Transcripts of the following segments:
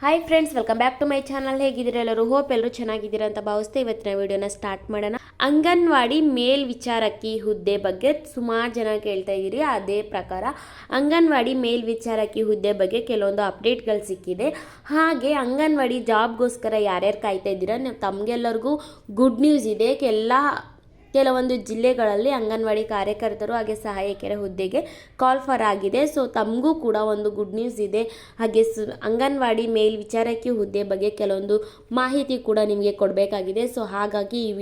Hi friends, welcome back to my channel. ಹೇಗಿದ್ದೀರಾ ಎಲ್ಲರೂ? Hope ಎಲ್ಲರೂ ಚೆನ್ನಾಗಿದ್ದೀರಾ ಅಂತ ಭಾವಿಸ್ತಾ ಇವತ್ತಿನ ವಿಡಿಯೋನ ಸ್ಟಾರ್ಟ್ ಮಾಡೋಣ. ಅಂಗನವಾಡಿ ಮೇಲ್ವಿಚಾರಕಿ ಹುದ್ದೆ ಬಗ್ಗೆ ಸುಮಾರು ಜನ ಕೇಳ್ತಾ ಇದ್ದೀರಿ. ಅದೇ ಪ್ರಕಾರ ಅಂಗನವಾಡಿ ಮೇಲ್ವಿಚಾರಕಿ ಹುದ್ದೆ ಬಗ್ಗೆ ಕೆಲವೊಂದು ಅಪ್ಡೇಟ್ಗಳು ಸಿಕ್ಕಿದೆ. ಹಾಗೆ ಅಂಗನವಾಡಿ ಜಾಬ್ಗೋಸ್ಕರ ಯಾರ್ಯಾರು ಕಾಯ್ತಾ ಇದ್ದೀರಾ, ತಮಗೆಲ್ಲರಿಗೂ ಗುಡ್ ನ್ಯೂಸ್ ಇದೆ. ಕೆಲವೊಂದು ಜಿಲ್ಲೆಗಳಲ್ಲಿ ಅಂಗನವಾಡಿ ಕಾರ್ಯಕರ್ತರು ಹಾಗೆ ಸಹಾಯಕಿಯರ ಹುದ್ದೆಗೆ ಕಾಲ್ ಫಾರ್ ಆಗಿದೆ. ಸೊ ತಮಗೂ ಕೂಡ ಒಂದು ಗುಡ್ ನ್ಯೂಸ್ ಇದೆ. ಹಾಗೆ ಅಂಗನವಾಡಿ ಮೇಲ್ವಿಚಾರಕಿ ಹುದ್ದೆ ಬಗ್ಗೆ ಕೆಲವೊಂದು ಮಾಹಿತಿ ಕೂಡ ನಿಮಗೆ ಕೊಡಬೇಕಾಗಿದೆ. ಸೊ ಹಾಗಾಗಿ ಈ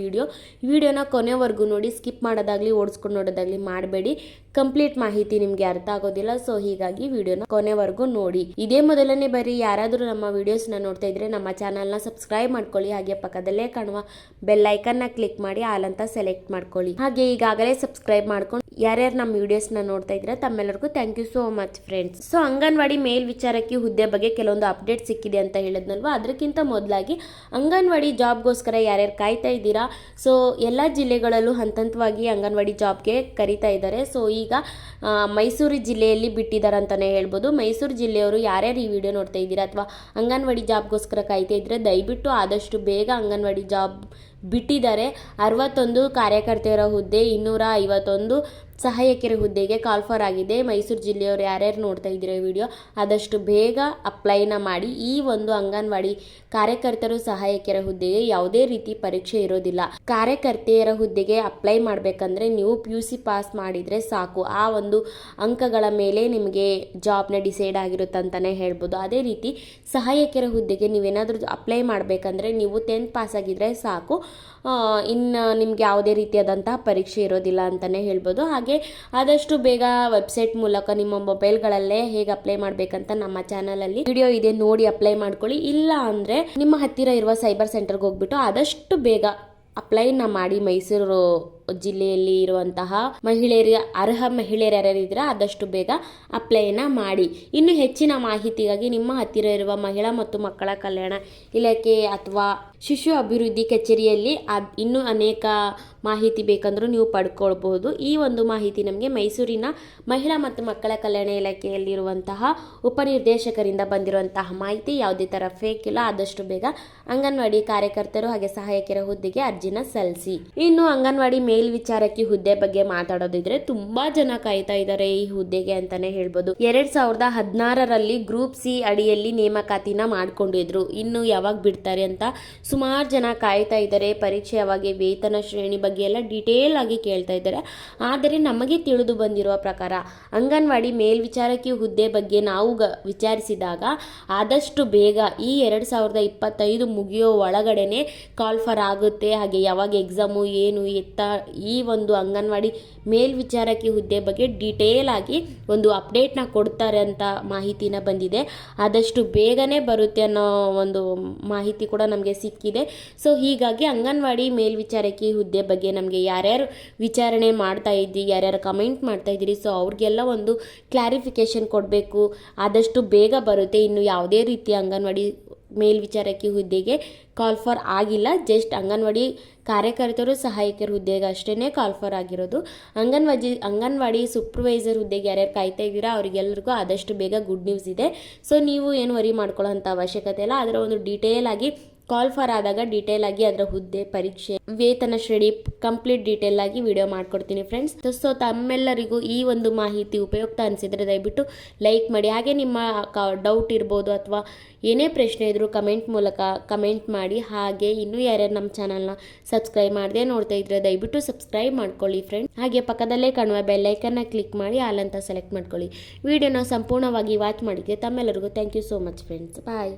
ವಿಡಿಯೋನ ಕೊನೆವರೆಗೂ ನೋಡಿ. ಸ್ಕಿಪ್ ಮಾಡೋದಾಗಲಿ ಓಡಿಸ್ಕೊಂಡು ನೋಡೋದಾಗಲಿ ಮಾಡಬೇಡಿ. ಕಂಪ್ಲೀಟ್ ಮಾಹಿತಿ ನಿಮಗೆ ಅರ್ಥ ಆಗೋದಿಲ್ಲ. ಸೊ ಹೀಗಾಗಿ ವಿಡಿಯೋನ ಕೊನೆವರೆಗೂ ನೋಡಿ. ಇದೇ ಮೊದಲನೇ ಬಾರಿ ಯಾರಾದರೂ ನಮ್ಮ ವಿಡಿಯೋಸ್ನ ನೋಡ್ತಾ ಇದ್ರೆ ನಮ್ಮ ಚಾನಲ್ನ ಸಬ್ಸ್ಕ್ರೈಬ್ ಮಾಡ್ಕೊಳ್ಳಿ. ಹಾಗೆ ಪಕ್ಕದಲ್ಲೇ ಕಾಣುವ ಬೆಲ್ ಐಕನ್ನ ಕ್ಲಿಕ್ ಮಾಡಿ ಆಲ್ ಅಂತ ಸೆಲೆಕ್ಟ್ ಮಾಡ್ಕೊಳ್ಳಿ. ಹಾಗೆ ಈಗಾಗಲೇ ಸಬ್ಸ್ಕ್ರೈಬ್ ಮಾಡ್ಕೊಂಡು ಯಾರ್ಯಾರು ನಮ್ಮ ವಿಡಿಯೋಸ್ನ ನೋಡ್ತಾ ಇದ್ರೆ ತಮ್ಮೆಲ್ಲರಿಗೂ thank you so much friends. So anganwadi ಮೇಲ್ವಿಚಾರಕಿ ಹುದ್ದೆ ಬಗ್ಗೆ ಕೆಲವೊಂದು ಅಪ್ಡೇಟ್ ಸಿಕ್ಕಿದೆ ಅಂತ ಹೇಳಿದ್ನಲ್ವಾ. ಅದಕ್ಕಿಂತ ಮೊದಲಾಗಿ ಅಂಗನವಾಡಿ ಜಾಬ್ಗೋಸ್ಕರ ಯಾರ್ಯಾರು ಕಾಯ್ತಾ ಇದ್ದೀರಾ, ಸೊ ಎಲ್ಲ ಜಿಲ್ಲೆಗಳಲ್ಲೂ ಹಂತವಾಗಿ ಅಂಗನವಾಡಿ ಜಾಬ್ಗೆ ಕರೀತಾ ಇದ್ದಾರೆ. ಸೊ ಈಗ ಮೈಸೂರು ಜಿಲ್ಲೆಯಲ್ಲಿ ಬಿಟ್ಟಿದ್ದಾರೆ ಅಂತಲೇ ಹೇಳ್ಬೋದು. ಮೈಸೂರು ಜಿಲ್ಲೆಯವರು ಯಾರ್ಯಾರು ಈ ವಿಡಿಯೋ ನೋಡ್ತಾ ಇದ್ದೀರಾ ಅಥವಾ ಅಂಗನವಾಡಿ ಜಾಬ್ಗೋಸ್ಕರ ಕಾಯ್ತಾ ಇದ್ರೆ ದಯವಿಟ್ಟು ಆದಷ್ಟು ಬೇಗ ಅಂಗನವಾಡಿ ಜಾಬ್ ಬಿಟ್ಟಿದ್ದಾರೆ. 61 ಕಾರ್ಯಕರ್ತೆಯರ ಹುದ್ದೆ, 251 ಸಹಾಯಕಿಯರ ಹುದ್ದೆಗೆ ಕಾಲ್ ಫಾರ್ ಆಗಿದೆ. ಮೈಸೂರು ಜಿಲ್ಲೆಯವರು ಯಾರ್ಯಾರು ನೋಡ್ತಾ ಇದ್ದೀರಾ ವಿಡಿಯೋ ಆದಷ್ಟು ಬೇಗ ಅಪ್ಲೈನ ಮಾಡಿ. ಈ ಒಂದು ಅಂಗನವಾಡಿ ಕಾರ್ಯಕರ್ತರು ಸಹಾಯಕಿಯರ ಹುದ್ದೆಗೆ ಯಾವುದೇ ರೀತಿ ಪರೀಕ್ಷೆ ಇರೋದಿಲ್ಲ. ಕಾರ್ಯಕರ್ತೆಯರ ಹುದ್ದೆಗೆ ಅಪ್ಲೈ ಮಾಡಬೇಕಂದ್ರೆ ನೀವು PUC ಪಾಸ್ ಮಾಡಿದರೆ ಸಾಕು. ಆ ಒಂದು ಅಂಕಗಳ ಮೇಲೆ ನಿಮಗೆ ಜಾಬ್ನ ಡಿಸೈಡ್ ಆಗಿರುತ್ತೆ ಅಂತಲೇ ಹೇಳ್ಬೋದು. ಅದೇ ರೀತಿ ಸಹಾಯಕಿಯರ ಹುದ್ದೆಗೆ ನೀವೇನಾದರೂ ಅಪ್ಲೈ ಮಾಡಬೇಕಂದ್ರೆ ನೀವು 10th ಪಾಸ್ ಆಗಿದ್ರೆ ಸಾಕು. ಇನ್ನು ನಿಮ್ಗೆ ಯಾವುದೇ ರೀತಿಯಾದಂತಹ ಪರೀಕ್ಷೆ ಇರೋದಿಲ್ಲ ಅಂತಲೇ ಹೇಳ್ಬೋದು. ಹಾಗೆ ಆದಷ್ಟು ಬೇಗ ವೆಬ್ಸೈಟ್ ಮೂಲಕ ನಿಮ್ಮ ಮೊಬೈಲ್ಗಳಲ್ಲೇ ಹೇಗೆ ಅಪ್ಲೈ ಮಾಡಬೇಕಂತ ನಮ್ಮ ಚಾನಲಲ್ಲಿ ವಿಡಿಯೋ ಇದೆ, ನೋಡಿ ಅಪ್ಲೈ ಮಾಡ್ಕೊಳ್ಳಿ. ಇಲ್ಲ ಅಂದರೆ ನಿಮ್ಮ ಹತ್ತಿರ ಇರುವ ಸೈಬರ್ ಸೆಂಟರ್ಗೆ ಹೋಗ್ಬಿಟ್ಟು ಆದಷ್ಟು ಬೇಗ ಅಪ್ಲೈನ ಮಾಡಿ. ಮೈಸೂರು ಜಿಲ್ಲೆಯಲ್ಲಿ ಇರುವಂತಹ ಅರ್ಹ ಮಹಿಳೆಯರು ಯಾರ್ಯಾರಿದ್ರೆ ಆದಷ್ಟು ಬೇಗ ಅಪ್ಲೈನ ಮಾಡಿ. ಇನ್ನು ಹೆಚ್ಚಿನ ಮಾಹಿತಿಗಾಗಿ ನಿಮ್ಮ ಹತ್ತಿರ ಇರುವ ಮಹಿಳಾ ಮತ್ತು ಮಕ್ಕಳ ಕಲ್ಯಾಣ ಇಲಾಖೆ ಅಥವಾ ಶಿಶು ಅಭಿವೃದ್ಧಿ ಕಚೇರಿಯಲ್ಲಿ ಇನ್ನೂ ಅನೇಕ ಮಾಹಿತಿ ಬೇಕಂದ್ರೂ ನೀವು ಪಡ್ಕೊಳ್ಬಹುದು. ಈ ಒಂದು ಮಾಹಿತಿ ನಮಗೆ ಮೈಸೂರಿನ ಮಹಿಳಾ ಮತ್ತು ಮಕ್ಕಳ ಕಲ್ಯಾಣ ಇಲಾಖೆಯಲ್ಲಿರುವಂತಹ ಉಪನಿರ್ದೇಶಕರಿಂದ ಬಂದಿರುವಂತಹ ಮಾಹಿತಿ. ಯಾವುದೇ ಥರ ಫೇಕ್ ಇಲ್ಲ. ಆದಷ್ಟು ಬೇಗ ಅಂಗನವಾಡಿ ಕಾರ್ಯಕರ್ತರು ಹಾಗೆ ಸಹಾಯಕಿಯರ ಹುದ್ದೆಗೆ ಅರ್ಜಿನ ಸಲ್ಲಿಸಿ. ಇನ್ನು ಅಂಗನವಾಡಿ ಮೇಲ್ವಿಚಾರಕಿ ಹುದ್ದೆ ಬಗ್ಗೆ ಮಾತಾಡೋದಿದ್ರೆ ತುಂಬಾ ಜನ ಕಾಯ್ತಾ ಇದ್ದಾರೆ ಈ ಹುದ್ದೆಗೆ ಅಂತಾನೆ ಹೇಳ್ಬೋದು. 2016ರಲ್ಲಿ ಗ್ರೂಪ್ C ಅಡಿಯಲ್ಲಿ ನೇಮಕಾತಿನ ಮಾಡ್ಕೊಂಡಿದ್ರು. ಇನ್ನು ಯಾವಾಗ ಬಿಡ್ತಾರೆ ಅಂತ ಸುಮಾರು ಜನ ಕಾಯ್ತಾ ಇದ್ದಾರೆ. ಪರೀಕ್ಷೆ ಯಾವಾಗ, ವೇತನ ಶ್ರೇಣಿ ಬಗ್ಗೆ ಎಲ್ಲ ಡೀಟೇಲ್ ಆಗಿ ಕೇಳ್ತಾ ಇದ್ದಾರೆ. ಆದರೆ ನಮಗೆ ತಿಳಿದು ಬಂದಿರುವ ಪ್ರಕಾರ ಅಂಗನವಾಡಿ ಮೇಲ್ವಿಚಾರಕಿ ಹುದ್ದೆ ಬಗ್ಗೆ ನಾವು ವಿಚಾರಿಸಿದಾಗ ಆದಷ್ಟು ಬೇಗ ಈ 2025 ಮುಗಿಯೋ ಒಳಗಡೆನೆ ಕಾಲ್ ಫಾರ್ ಆಗುತ್ತೆ. ಹಾಗೆ ಯಾವಾಗ ಎಕ್ಸಾಮು ಏನು ಎತ್ತ ಈ ಒಂದು ಅಂಗನವಾಡಿ ಮೇಲ್ವಿಚಾರಕಿ ಹುದ್ದೆ ಬಗ್ಗೆ ಡೀಟೇಲ್ ಆಗಿ ಒಂದು ಅಪ್ಡೇಟ್ನ ಕೊಡ್ತಾರೆ ಅಂತ ಮಾಹಿತಿನ ಬಂದಿದೆ. ಆದಷ್ಟು ಬೇಗನೆ ಬರುತ್ತೆ ಅನ್ನೋ ಒಂದು ಮಾಹಿತಿ ಕೂಡ ನಮಗೆ ಸಿಕ್ಕಿದೆ. ಸೊ ಹೀಗಾಗಿ ಅಂಗನವಾಡಿ ಮೇಲ್ವಿಚಾರಕಿ ಹುದ್ದೆ ಬಗ್ಗೆ ನಮಗೆ ಯಾರ್ಯಾರು ವಿಚಾರಣೆ ಮಾಡ್ತಾ ಇದ್ದೀರಿ, ಯಾರ್ಯಾರು ಕಮೆಂಟ್ ಮಾಡ್ತಾ ಇದ್ದೀರಿ, ಸೊ ಅವ್ರಿಗೆಲ್ಲ ಒಂದು ಕ್ಲಾರಿಫಿಕೇಶನ್ ಕೊಡಬೇಕು. ಆದಷ್ಟು ಬೇಗ ಬರುತ್ತೆ. ಇನ್ನು ಯಾವುದೇ ರೀತಿಯ ಅಂಗನವಾಡಿ ಮೇಲ್ವಿಚಾರಕಿ ಹುದ್ದೆಗೆ ಕಾಲ್ ಫಾರ್ ಆಗಿಲ್ಲ. ಜಸ್ಟ್ ಅಂಗನವಾಡಿ ಕಾರ್ಯಕರ್ತರು ಸಹಾಯಕರ ಹುದ್ದೆಗೆ ಅಷ್ಟೇ ಕಾಲ್ ಫಾರ್ ಆಗಿರೋದು. ಅಂಗನವಾಡಿ ಸೂಪರ್ವೈಸರ್ ಹುದ್ದೆಗೆ ಯಾರ್ಯಾರು ಕಾಯ್ತಾ ಇದ್ದೀರಾ ಅವರಿಗೆಲ್ಲರಿಗೂ ಆದಷ್ಟು ಬೇಗ ಗುಡ್ ನ್ಯೂಸ್ ಇದೆ. ಸೊ ನೀವು ಏನು ವರಿ ಮಾಡ್ಕೊಳ್ಳೋ ಅಂಥ ಅವಶ್ಯಕತೆ ಇಲ್ಲ. ಅದರ ಒಂದು ಡೀಟೇಲ್ ಆಗಿ ಕಾಲ್ ಫಾರ್ ಆದಾಗ ಡೀಟೇಲ್ ಆಗಿ ಅದರ ಹುದ್ದೆ, ಪರೀಕ್ಷೆ, ವೇತನ ಶ್ರೇಣಿ ಕಂಪ್ಲೀಟ್ ಡೀಟೇಲ್ ಆಗಿ ವಿಡಿಯೋ ಮಾಡ್ಕೊಡ್ತೀನಿ ಫ್ರೆಂಡ್ಸ್. ಸೊ ತಮ್ಮೆಲ್ಲರಿಗೂ ಈ ಒಂದು ಮಾಹಿತಿ ಉಪಯುಕ್ತ ಅನಿಸಿದರೆ ದಯವಿಟ್ಟು ಲೈಕ್ ಮಾಡಿ. ಹಾಗೆ ನಿಮ್ಮ ಡೌಟ್ ಇರ್ಬೋದು ಅಥವಾ ಏನೇ ಪ್ರಶ್ನೆ ಇದ್ರೂ ಕಮೆಂಟ್ ಮೂಲಕ ಕಮೆಂಟ್ ಮಾಡಿ. ಹಾಗೆ ಇನ್ನೂ ಯಾರ್ಯಾರು ನಮ್ಮ ಚಾನಲ್ನ ಸಬ್ಸ್ಕ್ರೈಬ್ ಮಾಡದೆ ನೋಡ್ತಾ ಇದ್ರೆ ದಯವಿಟ್ಟು ಸಬ್ಸ್ಕ್ರೈಬ್ ಮಾಡ್ಕೊಳ್ಳಿ ಫ್ರೆಂಡ್ಸ್. ಹಾಗೆ ಪಕ್ಕದಲ್ಲೇ ಕಾಣುವ ಬೆಲ್ ಐಕನ್ನ ಕ್ಲಿಕ್ ಮಾಡಿ ಆಲ್ ಅಂತ ಸೆಲೆಕ್ಟ್ ಮಾಡ್ಕೊಳ್ಳಿ. ವಿಡಿಯೋನ ಸಂಪೂರ್ಣವಾಗಿ ವಾಚ್ ಮಾಡಿದ್ದೆ ತಮ್ಮೆಲ್ಲರಿಗೂ thank you so much friends. Bye.